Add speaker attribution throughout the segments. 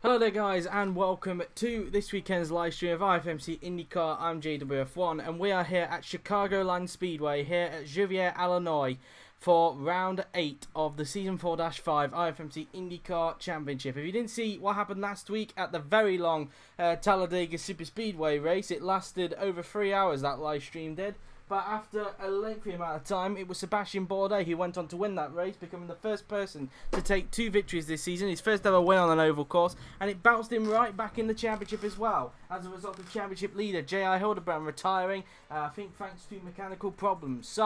Speaker 1: Hello there guys, and welcome to this weekend's live stream of IFMC IndyCar. I'm JWF1 and we are here at Chicagoland Speedway here at Joviet, Illinois for round 8 of the season 4-5 IFMC IndyCar Championship. If you didn't see what happened last week at the very long Talladega Super Speedway race, it lasted over 3 hours, that live stream did. But after a lengthy amount of time, it was Sebastian Bourdais who went on to win that race, becoming the first person to take 2 victories this season. His first ever win on an oval course, and it bounced him right back in the championship as well. As a result of championship leader J.I. Hildebrand retiring, I think thanks to mechanical problems.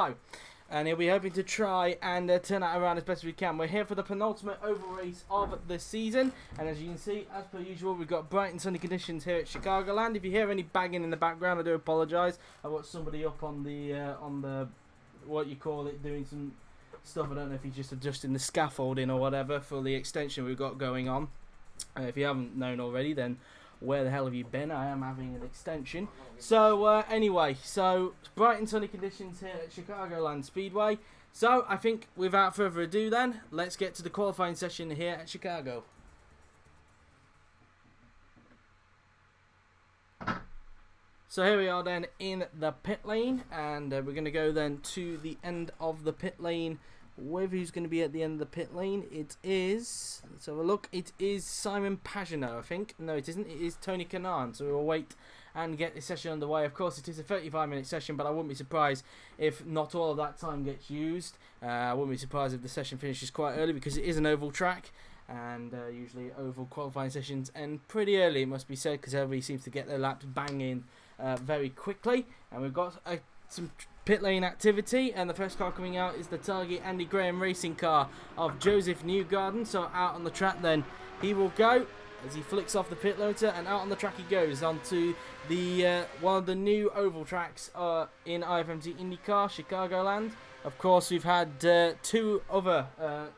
Speaker 1: And he'll be hoping to try and turn that around as best as we can. We're here for the penultimate oval race of the season, and as you can see, as per usual, we've got bright and sunny conditions here at Chicagoland. If you hear any banging in the background, I do apologise. I've got somebody up on the what you call it, doing some stuff. I don't know if he's just adjusting the scaffolding or whatever for the extension we've got going on. If you haven't known already, then where the hell have you been? I am having an extension. So anyway, so bright and sunny conditions here at Chicagoland Speedway. So I think without further ado then, let's get to the qualifying session here at Chicago. So here we are then in the pit lane, and we're going to go then to the end of the pit lane. With who's going to be at the end of the pit lane, it is, let's have a look, it is Simon Pagenaud, I think. No, it isn't, it is Tony Kanaan. So we'll wait and get this session underway. Of course, it is a 35-minute session, but I wouldn't be surprised if not all of that time gets used. I wouldn't be surprised if the session finishes quite early, because it is an oval track, and usually oval qualifying sessions end pretty early, it must be said, because everybody seems to get their laps banging very quickly. And we've got some pit lane activity, and the first car coming out is the Target Andy Graham racing car of Joseph Newgarden. So out on the track then he will go as he flicks off the pit motor, and out on the track he goes onto the one of the new oval tracks in IFMC IndyCar, Chicagoland. Of course, we've had 2 other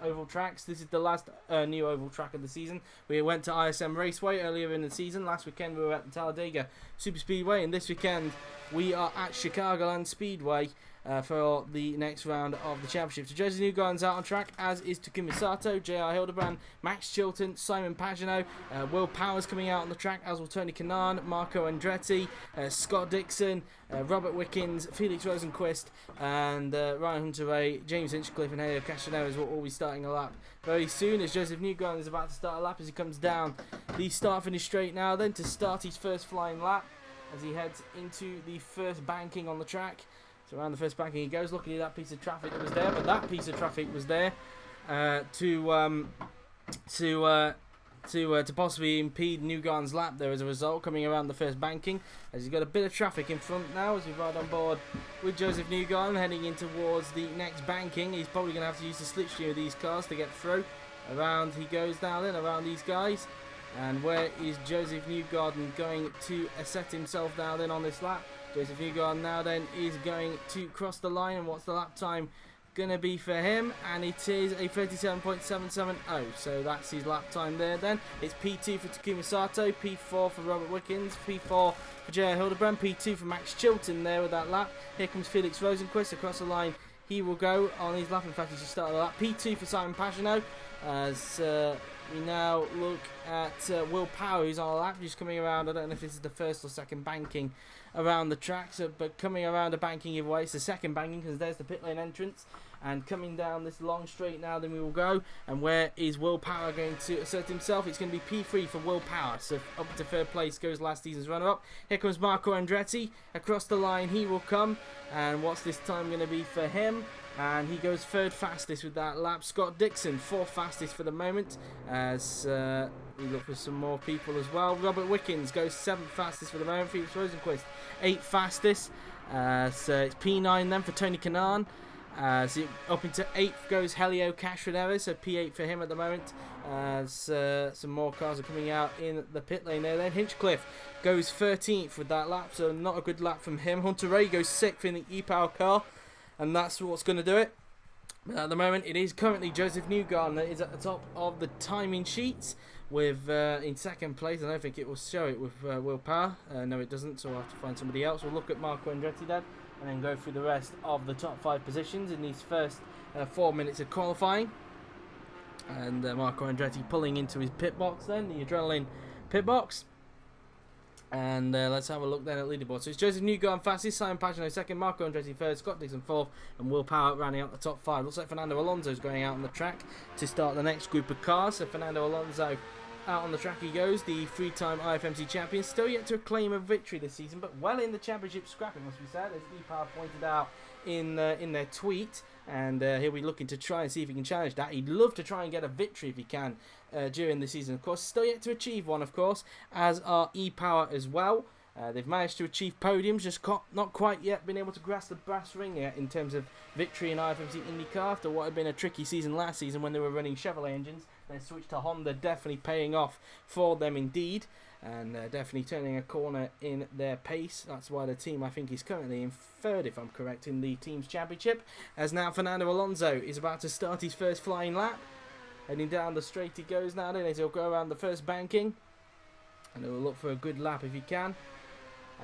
Speaker 1: oval tracks. This is the last new oval track of the season. We went to ISM Raceway earlier in the season. Last weekend we were at the Talladega Super Speedway, and this weekend we are at Chicagoland Speedway for the next round of the championship. So Joseph Newgarden's out on track, as is Takuma Sato, J.R. Hildebrand, Max Chilton, Simon Pagenaud, Will Power's coming out on the track, as will Tony Kanaan, Marco Andretti, Scott Dixon, Robert Wickens, Felix Rosenquist, and Ryan Hunter-Reay, James Hinchcliffe and Helio Castroneves will all be starting a lap very soon, as Joseph Newgarden is about to start a lap as he comes down the start-finish straight now then to start his first flying lap as he heads into the first banking on the track. So around the first banking he goes. Luckily that piece of traffic was there, but that piece of traffic was there to possibly impede Newgarden's lap there as a result, coming around the first banking, as he's got a bit of traffic in front now as we ride on board with Joseph Newgarden heading in towards the next banking. He's probably going to have to use the slipstream of these cars to get through. Around he goes now then, around these guys. And where is Joseph Newgarden going to set himself now then on this lap? Joseph Newgarden now then is going to cross the line, and what's the lap time going to be for him? And it is a 37.770, so that's his lap time there then. It's P2 for Takuma Sato, P4 for Robert Wickens, P4 for J.R. Hildebrand, P2 for Max Chilton there with that lap. Here comes Felix Rosenquist across the line. He will go on his lap, in fact he's just started the lap. P2 for Simon Pagenaud, as we now look at Will Power, who's on a lap, just coming around. I don't know if this is the first or second banking around the track, but coming around a banking either way. It's the second banking, because there's the pit lane entrance. And coming down this long straight now then we will go. And where is Will Power going to assert himself? It's going to be P3 for Will Power. So up to third place goes last season's runner-up. Here comes Marco Andretti. Across the line he will come. And what's this time going to be for him? And he goes third fastest with that lap. Scott Dixon, fourth fastest for the moment, as we look for some more people as well. Robert Wickens goes seventh fastest for the moment. Felix Rosenquist, eighth fastest. So it's P9 then for Tony Kanaan. So up into 8th goes Helio Castroneves, so P8 for him at the moment, as some more cars are coming out in the pit lane there. Then Hinchcliffe goes 13th with that lap, so not a good lap from him. Hunter-Reay goes 6th in the E-Power car, and that's what's going to do it. But at the moment it is currently Joseph Newgarden that is at the top of the timing sheets with in second place. I don't think it will show it with Will Power. No, it doesn't, so we'll have to find somebody else. We'll look at Marco Andretti then, and then go through the rest of the top 5 positions in these first 4 minutes of qualifying. And Marco Andretti pulling into his pit box then, the adrenaline pit box. And let's have a look then at leaderboard. So it's Joseph Newgarden fastest, Simon Pagenaud second, Marco Andretti third, Scott Dixon fourth, and Will Power rounding out the top 5. Looks like Fernando Alonso's going out on the track to start the next group of cars. So Fernando Alonso out on the track he goes, the 3-time IFMC champion, still yet to claim a victory this season, but well in the championship scrap, it must be said, as E-Power pointed out in their tweet. And he'll be looking to try and see if he can challenge that. He'd love to try and get a victory if he can during the season. Of course, still yet to achieve one, of course, as are E-Power as well. They've managed to achieve podiums, just not quite yet been able to grasp the brass ring yet in terms of victory in IFMC IndyCar after what had been a tricky season last season when they were running Chevrolet engines. Then switched to Honda, definitely paying off for them indeed. And definitely turning a corner in their pace. That's why the team, I think, is currently in third, if I'm correct, in the team's championship. As now Fernando Alonso is about to start his first flying lap. Heading down the straight he goes now, then he'll go around the first banking. And he'll look for a good lap if he can.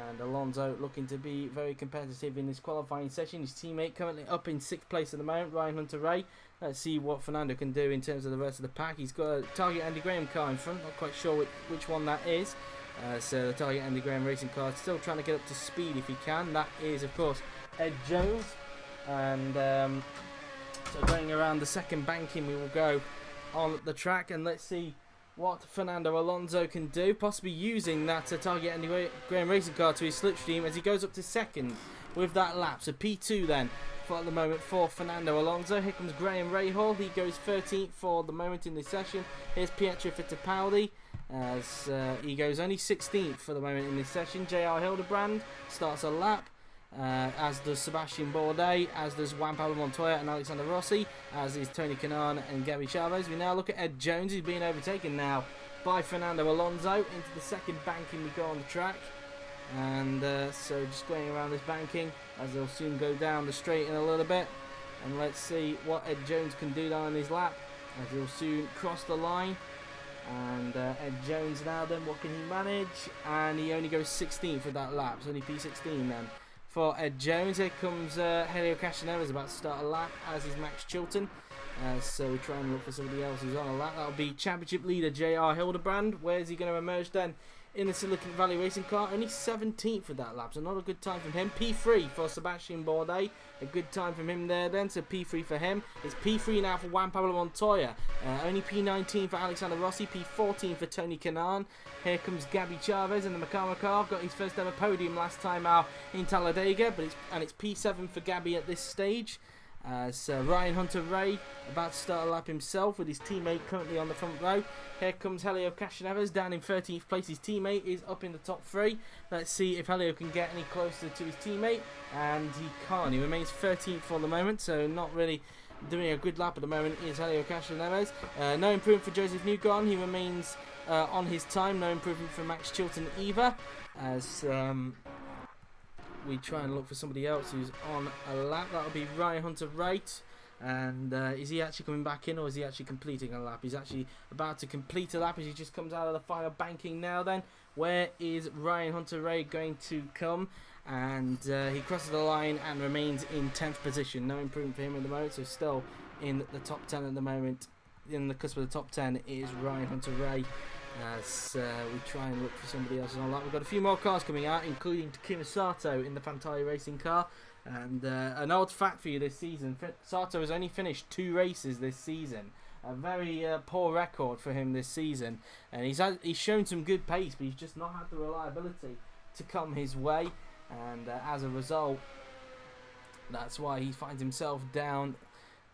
Speaker 1: And Alonso looking to be very competitive in this qualifying session. His teammate currently up in 6th place at the moment, Ryan Hunter-Reay. Let's see what Fernando can do in terms of the rest of the pack. He's got a Target Andy Graham car in front. Not quite sure which one that is. So the Target Andy Graham racing car is still trying to get up to speed if he can. That is, of course, Ed Jones. And so going around the second banking, we will go on the track. And let's see what Fernando Alonso can do. Possibly using that Target Andy Graham racing car to his slipstream as he goes up to second with that lap. So P2 then for the moment for Fernando Alonso. Here comes Graham Rahal. He goes 13th for the moment in this session. Here's Pietro Fittipaldi as he goes only 16th for the moment in this session. J.R. Hildebrand starts a lap. As does Sebastian Bourdais, as does Juan Pablo Montoya and Alexander Rossi, as is Tony Kanaan and Gabby Chavez. We now look at Ed Jones, who's being overtaken now by Fernando Alonso. Into the second banking we go on the track. And so just going around this banking as they'll soon go down the straight in a little bit. And let's see what Ed Jones can do down on his lap as he'll soon cross the line. And Ed Jones now then, what can he manage? And he only goes 16th for that lap, so only P16 then for Ed Jones. Here comes Helio Castroneves about to start a lap, as is Max Chilton. So we try and look for somebody else who's on a lap. That'll be championship leader J.R. Hildebrand. Where's he going to emerge then? In the Silicon Valley racing car, only 17th for that lap, so not a good time from him. P3 for Sebastian Bourdais, a good time from him there then, so P3 for him. It's P3 now for Juan Pablo Montoya, only P19 for Alexander Rossi, P14 for Tony Kanaan. Here comes Gabby Chavez in the Macama car, got his first ever podium last time out in Talladega, but it's P7 for Gabby at this stage. So Ryan Hunter-Reay about to start a lap himself with his teammate currently on the front row. Here comes Helio Castroneves down in 13th place. His teammate is up in the top 3. Let's see if Helio can get any closer to his teammate, and he can't. He remains 13th for the moment, so not really doing a good lap at the moment is Helio Castroneves. No improvement for Joseph Newgarden. He remains on his time. No improvement for Max Chilton either, as we try and look for somebody else who's on a lap. That'll be Ryan Hunter-Reay. And is he actually coming back in, or is he actually completing a lap? He's actually about to complete a lap as he just comes out of the final banking now then. Where is Ryan Hunter-Reay going to come? And he crosses the line and remains in 10th position. No improvement for him at the moment, so still in the top 10 at the moment. In the cusp of the top 10 is Ryan Hunter-Reay. As we try and look for somebody else on that. We've got a few more cars coming out, including Takuma Sato in the Fantai racing car. And an odd fact for you this season, Sato has only finished 2 races this season. A very poor record for him this season. And he's shown some good pace, but he's just not had the reliability to come his way. And as a result, that's why he finds himself down.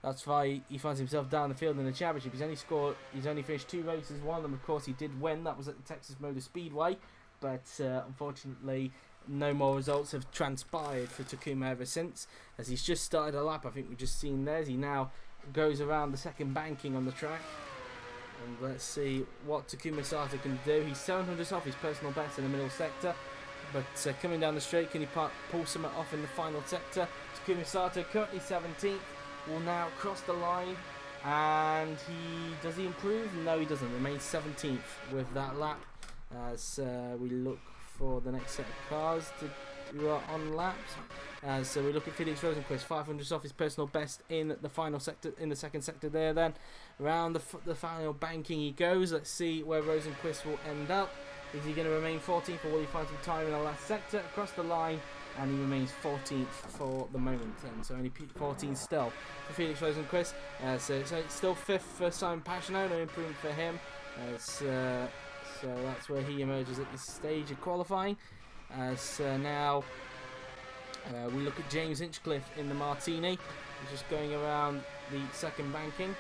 Speaker 1: That's why he finds himself down the field in the championship. He's only finished 2 races. One of them, of course, he did win. That was at the Texas Motor Speedway. But unfortunately, no more results have transpired for Takuma ever since. As he's just started a lap, I think we've just seen there. As he now goes around the second banking on the track. And let's see what Takuma Sato can do. He's 700 off his personal best in the middle sector. But coming down the straight, can he pull something off in the final sector? Takuma Sato, currently 17th. Will now cross the line, and does he improve? No, he doesn't. Remains 17th with that lap as we look for the next set of cars to you are on laps. So we look at Felix Rosenqvist, 500 off his personal best in the final sector, in the second sector there. Then around the final banking he goes. Let's see where Rosenqvist will end up. Is he going to remain 14th, or will he find some time in the last sector? Across the line, and he remains 14th for the moment. And so only 14 still for Felix Rosenqvist. So it's still 5th for Simon Pagenaud, no improvement for him. So that's where he emerges at this stage of qualifying. So now we look at James Hinchcliffe in the Martini. He's just going around the second banking.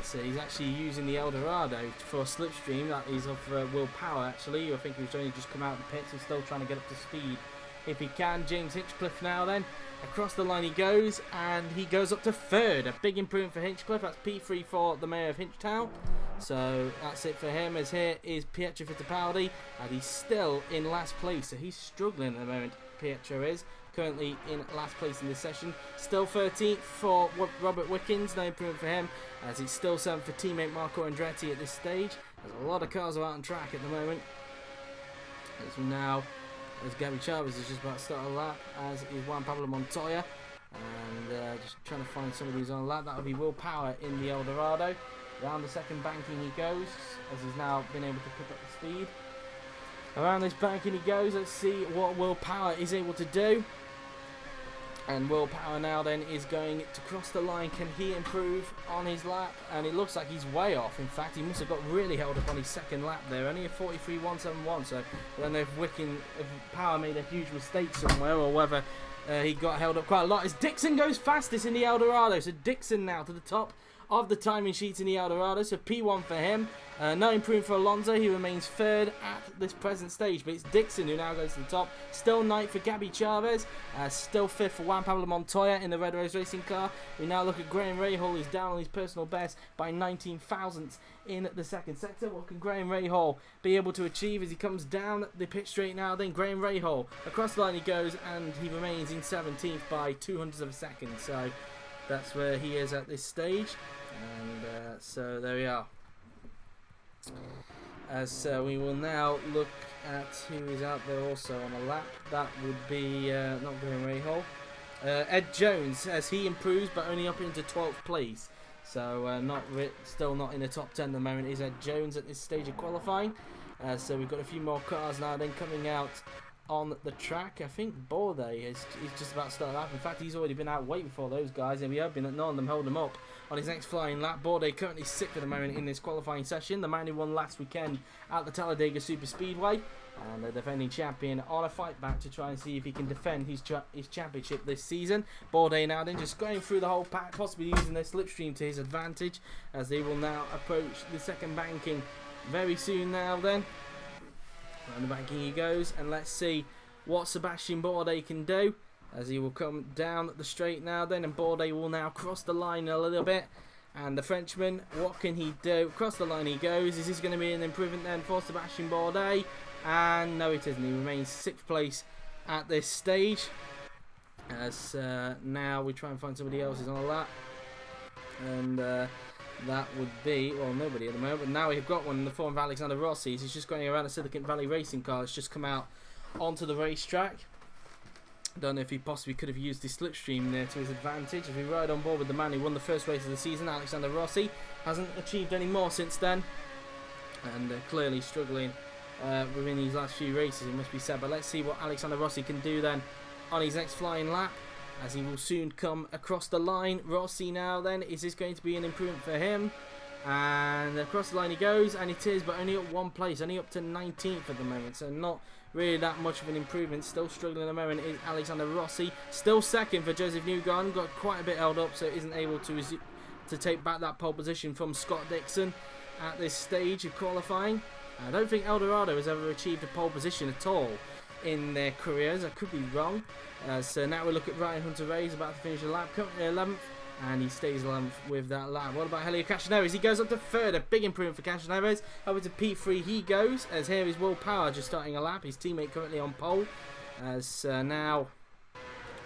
Speaker 1: So he's actually using the Eldorado for a slipstream. That is of Will Power, actually. I think he's only just come out of the pits. He's still trying to get up to speed if he can. James Hinchcliffe now then. Across the line he goes, and he goes up to 3rd. A big improvement for Hinchcliffe. That's P3 for the Mayor of Hinchtown. So that's it for him, as here is Pietro Fittipaldi, and he's still in last place. So he's struggling at the moment, Pietro is. Currently in last place in this session. Still 13th for Robert Wickens, no improvement for him, as he's still 7th for teammate Marco Andretti at this stage. There's a lot of cars out on track at the moment. As Gabby Chavez is just about to start a lap, as is Juan Pablo Montoya. And just trying to find some of these on a lap. That will be Will Power in the Eldorado. Around the second banking he goes, as he's now been able to pick up the speed. Around this banking he goes. Let's see what Will Power is able to do. And Will Power now then is going to cross the line. Can he improve on his lap? And it looks like he's way off. In fact, he must have got really held up on his second lap there. Only a 43.171. So I don't know if Power made a huge mistake somewhere, or whether he got held up quite a lot. As Dixon goes fastest in the Eldorado. So Dixon now to the top of the timing sheets in the Eldorado. So P1 for him. No improvement for Alonso. He remains 3rd at this present stage. But it's Dixon who now goes to the top. Still 9th for Gabby Chavez. Still 5th for Juan Pablo Montoya in the Red Rose Racing car. We now look at Graham Rahal, who's down on his personal best by 19 thousandths in the second sector. What can Graham Rahal be able to achieve as he comes down the pit straight now? Then Graham Rahal, across the line he goes, and he remains in 17th by 0.02 of a second. So that's where he is at this stage. And so there we are. So we will now look at who is out there also on a lap. That would be not Graham Rahal, Ed Jones, as he improves, but only up into 12th place. So still not in the top 10 at the moment is Ed Jones at this stage of qualifying. So we've got a few more cars now then coming out on the track. I think Bourdais is just about to start lap. In fact, he's already been out way before those guys, and we have been at none of them hold him up on his next flying lap. Bourdais currently 6th at the moment in this qualifying session. The man who won last weekend at the Talladega Super Speedway, and the defending champion on a fight back to try and see if he can defend his championship this season. Bourdais now then just going through the whole pack, possibly using their slipstream to his advantage, as they will now approach the second banking very soon now then. And the banking he goes, and let's see what Sebastian Bourdais can do, as he will come down the straight now then, and Bourdais will now cross the line a little bit. And the Frenchman, what can he do? Across the line he goes. Is this going to be an improvement then for Sebastian Bourdais? And no, it isn't. He remains 6th place at this stage. As now we try and find somebody else who's on a lap. And that would be, well, nobody at the moment, but now we've got one in the form of Alexander Rossi. He's just going around a Silicon Valley racing car that's just come out onto the racetrack. Don't know if he possibly could have used his slipstream there to his advantage. If we ride on board with the man who won the first race of the season, Alexander Rossi, hasn't achieved any more since then, and clearly struggling within these last few races, it must be said. But let's see what Alexander Rossi can do then on his next flying lap, as he will soon come across the line. Rossi now then, is this going to be an improvement for him? And across the line he goes, and it is, but only up one place, only up to 19th at the moment, so not really that much of an improvement. Still struggling at the moment is Alexander Rossi. Still second for Joseph Newgarden, got quite a bit held up, so isn't able to take back that pole position from Scott Dixon at this stage of qualifying. I don't think Eldorado has ever achieved a pole position at all in their careers. I could be wrong. So now we look at Ryan Hunter-Reay. He's about to finish the lap, currently 11th, and he stays 11th with that lap. What about Helio Castroneves? He goes up to 3rd, a big improvement for Castroneves. Over to P3 he goes, as here is Will Power just starting a lap. His teammate currently on pole. As now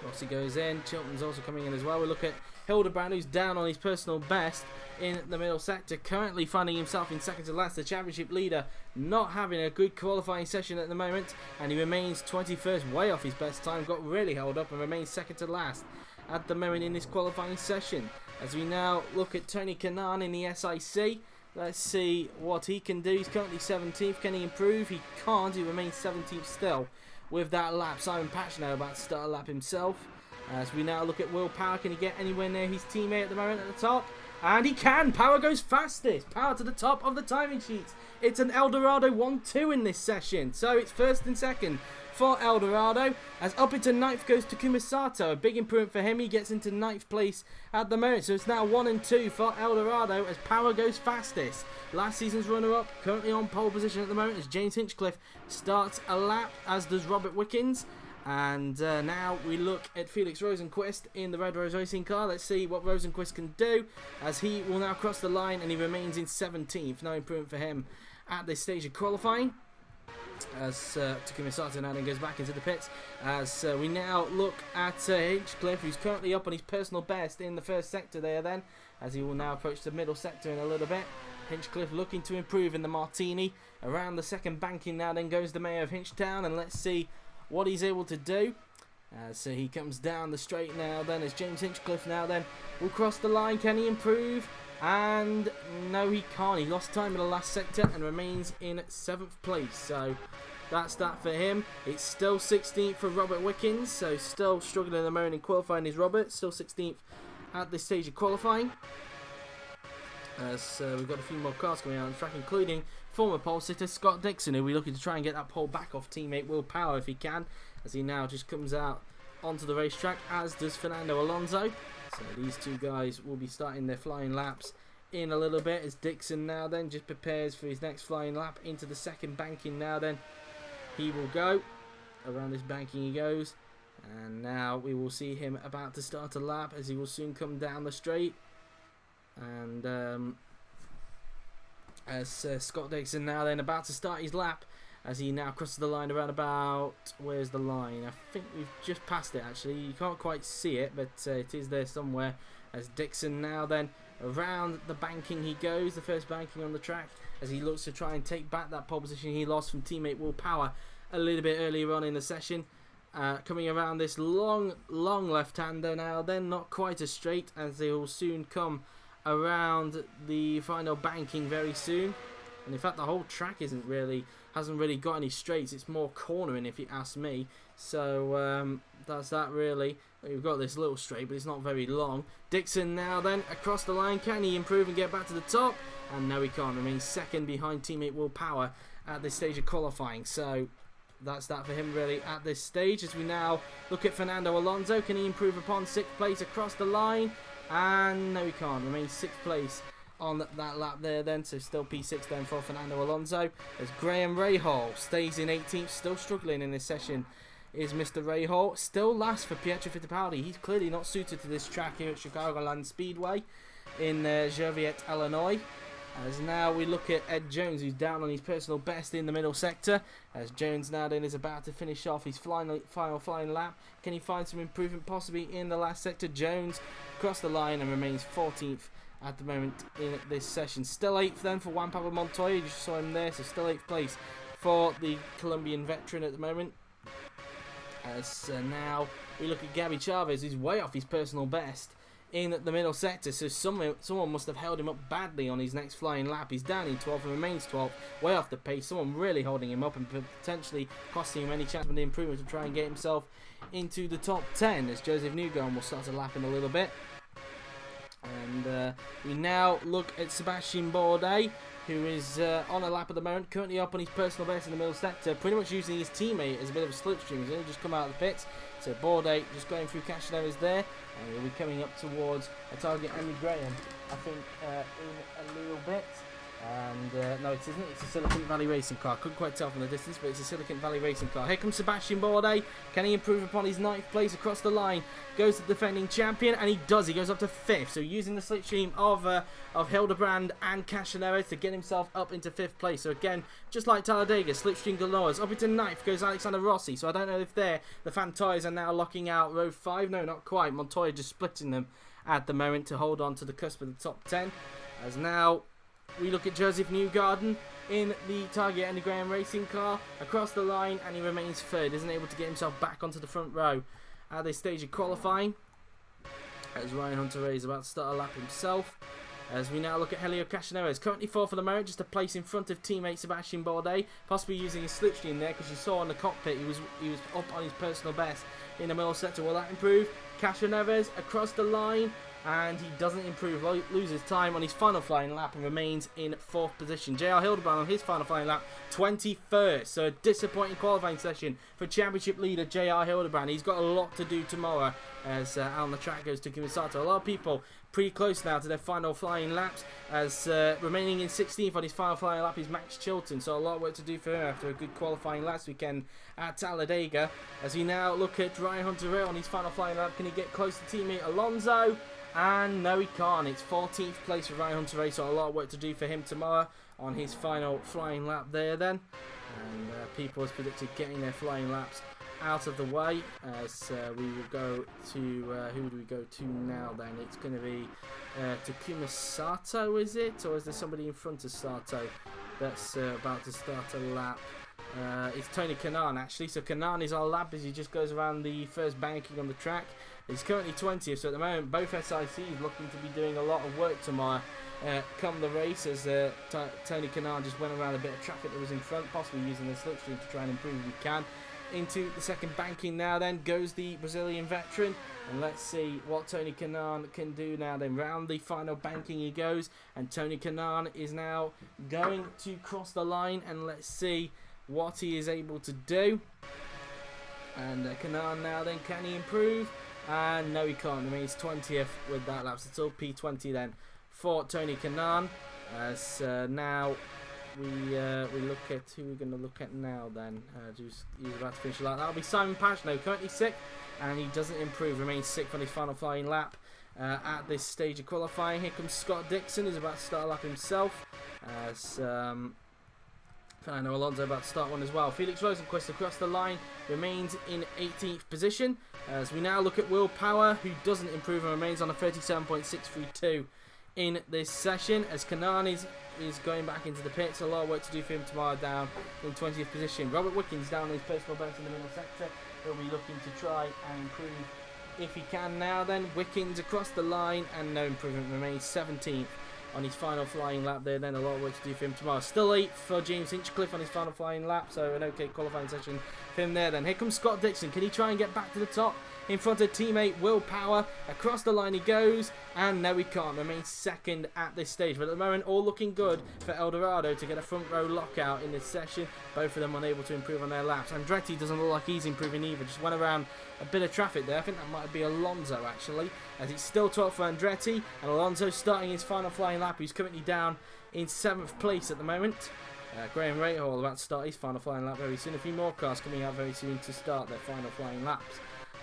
Speaker 1: Rossi goes in. Chilton's also coming in as well. We look at Hildebrand, who's down on his personal best in the middle sector, currently finding himself in second to last. The championship leader not having a good qualifying session at the moment, and he remains 21st, way off his best time, got really held up and remains second to last at the moment in this qualifying session. As we now look at Tony Kanaan in the SIC, let's see what he can do. He's currently 17th. Can he improve? He can't. He remains 17th still with that lap. Simon Pachino about to start a lap himself. As we now look at Will Power, can he get anywhere near his teammate at the moment at the top? And he can! Power goes fastest! Power to the top of the timing sheets. It's an Eldorado 1-2 in this session. So it's first and second for Eldorado. As up into 9th goes Takuma Sato. A big improvement for him. He gets into 9th place at the moment. So it's now 1 and 2 for Eldorado as Power goes fastest. Last season's runner-up, currently on pole position at the moment as James Hinchcliffe starts a lap, as does Robert Wickens. And now we look at Felix Rosenquist in the Red Rose Racing car. Let's see what Rosenquist can do, as he will now cross the line and he remains in 17th. No improvement for him at this stage of qualifying. As Takuma Sato now then goes back into the pits. As we now look at Hinchcliffe, who's currently up on his personal best in the first sector there then, as he will now approach the middle sector in a little bit. Hinchcliffe looking to improve in the Martini. Around the second banking now then goes the mayor of Hinchtown, and let's see what he's able to do. So he comes down the straight now then, as James Hinchcliffe now then will cross the line. Can he improve? And no, he can't. He lost time in the last sector and remains in 7th place. So that's that for him. It's still 16th for Robert Wickens, so still struggling at the moment in qualifying is Robert. Still 16th at this stage of qualifying. As we've got a few more cars coming out on the track, including former pole sitter Scott Dixon, who we're looking to try and get that pole back off teammate Will Power if he can, as he now just comes out onto the racetrack, as does Fernando Alonso. So these two guys will be starting their flying laps in a little bit, as Dixon now then just prepares for his next flying lap into the second banking. Now then he will go around this banking, he goes, and now we will see him about to start a lap, as he will soon come down the straight. And as Scott Dixon now then about to start his lap, as he now crosses the line around about, where's the line? I think we've just passed it actually. You can't quite see it, but it is there somewhere. As Dixon now then around the banking he goes, the first banking on the track, as he looks to try and take back that pole position he lost from teammate Will Power a little bit earlier on in the session. Coming around this long left-hander now then, not quite as straight, as they will soon come around the final banking very soon. And in fact the whole track hasn't really got any straights, it's more cornering if you ask me. So that's that really. We've got this little straight, but it's not very long. Dixon now then across the line. Can he improve and get back to the top? And no, he can't. Remains second behind teammate Will Power at this stage of qualifying. So that's that for him really at this stage. As we now look at Fernando Alonso, can he improve upon 6th place across the line? And no, he can't. Remains 6th place on that lap there then, so still P6 then for Fernando Alonso. As Graham Rahal stays in 18th, still struggling in this session is Mr. Rahal. Still last for Pietro Fittipaldi. He's clearly not suited to this track here at Chicagoland Speedway in Joviet, Illinois. As now we look at Ed Jones, who's down on his personal best in the middle sector. As Jones now then is about to finish off his final flying lap. Can he find some improvement possibly in the last sector? Jones across the line and remains 14th at the moment in this session. Still 8th then for Juan Pablo Montoya. You just saw him there, so still 8th place for the Colombian veteran at the moment. As now we look at Gabby Chavez, who's way off his personal best in the middle sector, so someone must have held him up badly on his next flying lap. He's down in 12th and remains 12th, way off the pace. Someone really holding him up and potentially costing him any chance of the improvement to try and get himself into the top 10, as Joseph Newgarden will start a lap in a little bit. And we now look at Sebastian Bourdais, who is on a lap at the moment, currently up on his personal best in the middle sector, pretty much using his teammate as a bit of a slipstream. He's only just come out of the pits, so Bourdais just going through caution areas there, and we'll be coming up towards a target Andy Graham, I think, in a little bit. And no, it isn't. It's a Silicon Valley racing car. Couldn't quite tell from the distance, but it's a Silicon Valley racing car. Here comes Sebastian Bourdais. Can he improve upon his 9th place across the line? Goes to the defending champion, and he does. He goes up to 5th. So using the slipstream of Hildebrand and Cancellara to get himself up into 5th place. So again, just like Talladega, slipstream galore. Up into 9th goes Alexander Rossi. So I don't know if the fan tyres are now locking out row 5. No, not quite. Montoya just splitting them at the moment to hold on to the cusp of the top 10. As now we look at Joseph Newgarden in the Target Underground racing car across the line, and he remains third, isn't able to get himself back onto the front row at this stage of qualifying, as Ryan Hunter-Reay is about to start a lap himself. As we now look at Helio Casciano, currently fourth for the moment, just a place in front of teammate Sebastian Bourdais, possibly using his slipstream there, because you saw in the cockpit he was up on his personal best in the middle sector. Will that improve? Casciano across the line, and he doesn't improve, loses time on his final flying lap and remains in fourth position. JR Hildebrand on his final flying lap, 21st. So a disappointing qualifying session for championship leader JR Hildebrand. He's got a lot to do tomorrow as out on the track goes to Kumasato. A lot of people pretty close now to their final flying laps, as remaining in 16th on his final flying lap is Max Chilton. So a lot of work to do for him after a good qualifying last weekend at Talladega. As we now look at Ryan Hunter-Reay on his final flying lap, can he get close to teammate Alonso? And no, he can't. It's 14th place for Ryan Hunter-Reay, so a lot of work to do for him tomorrow on his final flying lap there then. And people as predicted getting their flying laps out of the way, as we will go to, who do we go to now then? It's going to be Takuma Sato, is it? Or is there somebody in front of Sato that's about to start a lap? It's Tony Kanaan actually. So Kanaan is our lap as he just goes around the first banking on the track. He's currently 20th, so at the moment both SICs looking to be doing a lot of work tomorrow come the race, as Tony Kanaan just went around a bit of traffic that was in front, possibly using the slipstream to try and improve if he can. Into the second banking now then goes the Brazilian veteran, and let's see what Tony Kanaan can do now then. Round the final banking he goes, and Tony Kanaan is now going to cross the line, and let's see what he is able to do. And Kanaan now then, can he improve? And no, he can't. I mean, he's 20th with that lap. So it's all P20 then for Tony Kanaan. As now we look at who we're going to look at now then. He's about to finish a lap. That'll be Simon Pagenaud, currently 6th, and he doesn't improve. Remains 6th on his final flying lap at this stage of qualifying. Here comes Scott Dixon, who's about to start a lap himself. As Fernando Alonso about to start one as well. Felix Rosenqvist across the line remains in 18th position. As we now look at Will Power, who doesn't improve and remains on a 37.632 in this session, as Kanaan is going back into the pits. A lot of work to do for him tomorrow, down in 20th position. Robert Wickens down in his personal best in the middle sector. He'll be looking to try and improve if he can now then. Wickens across the line, and no improvement, remains 17th on his final flying lap there then. A lot of work to do for him tomorrow. Still 8th for James Hinchcliffe on his final flying lap, so an okay qualifying session for him there then. Here comes Scott Dixon. Can he try and get back to the top in front of teammate Will Power? Across the line he goes, and no, he can't. Remains 2nd at this stage, but at the moment all looking good for Eldorado to get a front row lockout in this session. Both of them unable to improve on their laps. Andretti doesn't look like he's improving either, just went around a bit of traffic there. I think that might be Alonso actually, as it's still 12th for Andretti, and Alonso starting his final flying lap. He's currently down in 7th place at the moment. Graham Rahal about to start his final flying lap very soon. A few more cars coming out very soon to start their final flying laps.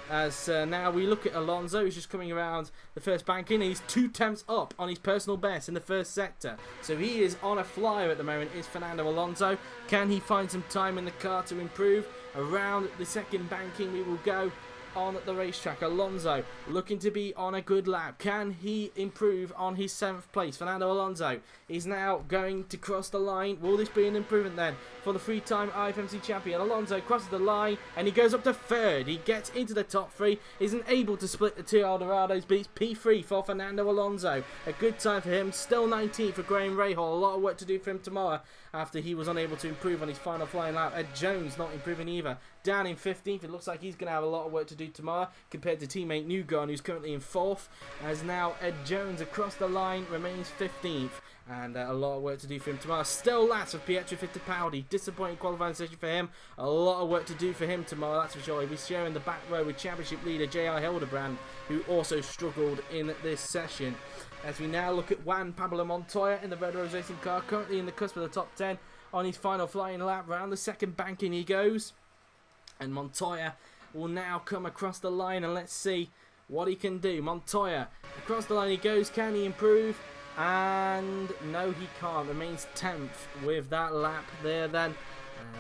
Speaker 1: As now we look at Alonso, who's just coming around the first banking. He's 2 tenths up on his personal best in the first sector, so he is on a flyer at the moment, is Fernando Alonso. Can he find some time in the car to improve? Around the second banking we will go on the racetrack. Alonso looking to be on a good lap. Can he improve on his 7th place? Fernando Alonso is now going to cross the line. Will this be an improvement then for the 3-time IFMC champion? Alonso crosses the line and he goes up to 3rd. He gets into the top 3. Isn't able to split the 2 Eldorados, but it's P3 for Fernando Alonso. A good time for him. Still 19th for Graham Rahal. A lot of work to do for him tomorrow after he was unable to improve on his final flying lap. Ed Jones not improving either. Down in 15th. It looks like he's going to have a lot of work to do tomorrow compared to teammate Newgarden, who's currently in 4th. As now Ed Jones across the line remains 15th. And a lot of work to do for him tomorrow. Still last of Pietro Fittipaldi. Disappointing qualifying session for him. A lot of work to do for him tomorrow, that's for sure. He'll be sharing the back row with championship leader JR Hildebrand, who also struggled in this session. As we now look at Juan Pablo Montoya in the Red Rose Racing car, currently in the cusp of the top 10 on his final flying lap. Round the second banking he goes. And Montoya will now come across the line, and let's see what he can do. Montoya across the line he goes. Can he improve? And no, he can't. Remains 10th with that lap there then.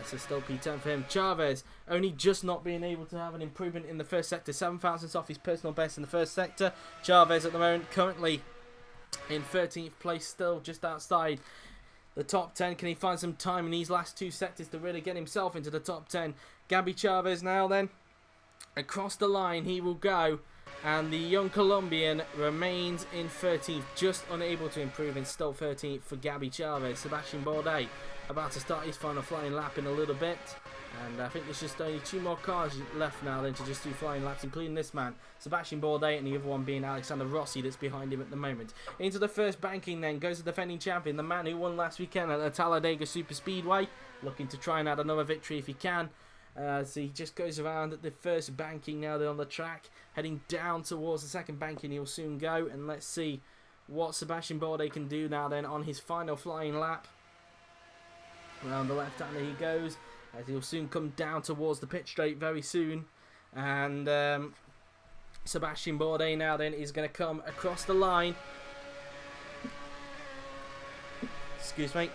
Speaker 1: So still P10 for him. Chavez only just not being able to have an improvement in the first sector. 7 thousandths off his personal best in the first sector. Chavez at the moment currently in 13th place, still just outside the top 10. Can he find some time in these last 2 sectors to really get himself into the top 10? Gabby Chavez now then. Across the line he will go. And the young Colombian remains in 13th, just unable to improve, and still 13th for Gabby Chavez. Sebastian Bourdais about to start his final flying lap in a little bit. And I think there's just only 2 more cars left now then to just do flying laps, including this man, Sebastian Bourdais, and the other one being Alexander Rossi that's behind him at the moment. Into the first banking then goes the defending champion, the man who won last weekend at the Talladega Super Speedway, looking to try and add another victory if he can. So he just goes around at the first banking now. They're on the track, heading down towards the second banking. He'll soon go, and let's see what Sebastian Bourdais can do now then on his final flying lap. Around the left-hander he goes, as he'll soon come down towards the pit straight very soon. And Sebastian Bourdais now then is going to come across the line. Excuse me.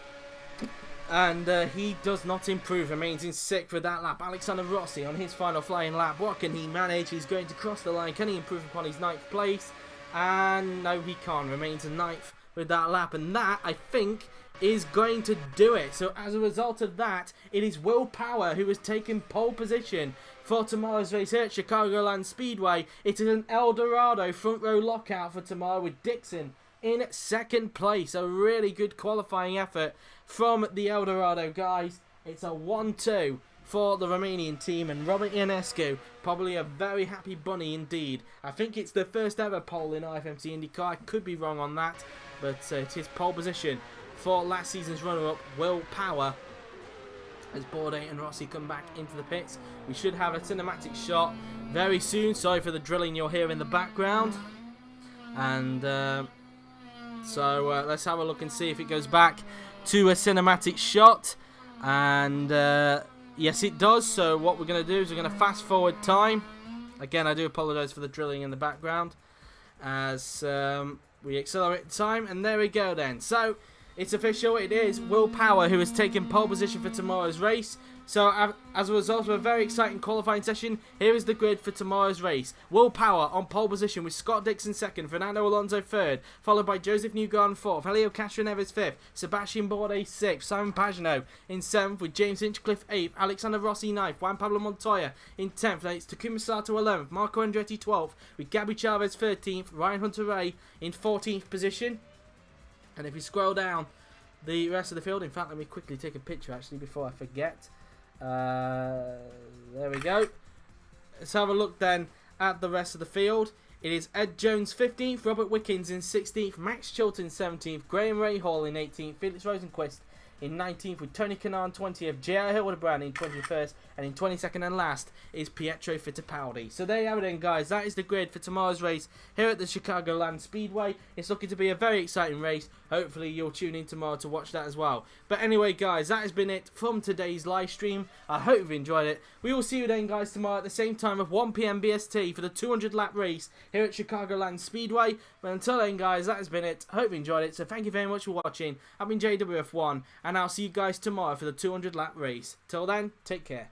Speaker 1: And he does not improve, remains in 6th with that lap. Alexander Rossi on his final flying lap. What can he manage? He's going to cross the line. Can he improve upon his 9th place? And no, he can't. Remains in 9th with that lap. And that, I think, is going to do it. So as a result of that, it is Will Power who has taken pole position for tomorrow's race here at Chicagoland Speedway. It is an El Dorado front row lockout for tomorrow with Dixon in 2nd place. A really good qualifying effort from the El Dorado guys. It's a 1-2 for the Romanian team, and Robert Ionescu probably a very happy bunny indeed. I think it's the first ever pole in IFMC IndyCar. I could be wrong on that, but it is pole position for last season's runner-up, Will Power, as Bourdais and Rossi come back into the pits. We should have a cinematic shot very soon. Sorry for the drilling you'll hear in the background. And so let's have a look and see if it goes back to a cinematic shot. And yes, it does. So what we're going to do is we're going to fast forward time. Again, I do apologise for the drilling in the background as we accelerate the time. And there we go then. So it's official. It is Will Power who has taken pole position for tomorrow's race. So as a result of a very exciting qualifying session, here is the grid for tomorrow's race. Will Power on pole position with Scott Dixon 2nd, Fernando Alonso 3rd, followed by Joseph Newgarden 4th, Helio Castroneves 5th, Sebastian Bourdais 6th, Simon Pagenaud in 7th with James Hinchcliffe 8th, Alexander Rossi 9th, Juan Pablo Montoya in 10th, then it's Takuma Sato 11th, Marco Andretti 12th, with Gabby Chavez 13th, Ryan Hunter-Reay in 14th position. And if you scroll down the rest of the field, in fact, let me quickly take a picture actually before I forget. There we go. Let's have a look then at the rest of the field. It is Ed Jones 15th, Robert Wickens in 16th, Max Chilton 17th, Graham Rahal in 18th, Felix Rosenquist in 19th with Tony Kanaan 20th, J.R. Hildebrand in 21st, and in 22nd and last is Pietro Fittipaldi. So there you have it then, guys. That is the grid for tomorrow's race here at the Chicagoland Speedway. It's looking to be a very exciting race. Hopefully you'll tune in tomorrow to watch that as well. But anyway, guys, that has been it from today's live stream. I hope you've enjoyed it. We will see you then, guys, tomorrow at the same time of 1 PM BST for the 200 lap race here at Chicagoland Speedway. But until then, guys, that has been it. I hope you enjoyed it. So thank you very much for watching. I've been JWF1, and I'll see you guys tomorrow for the 200 lap race. Till then, take care.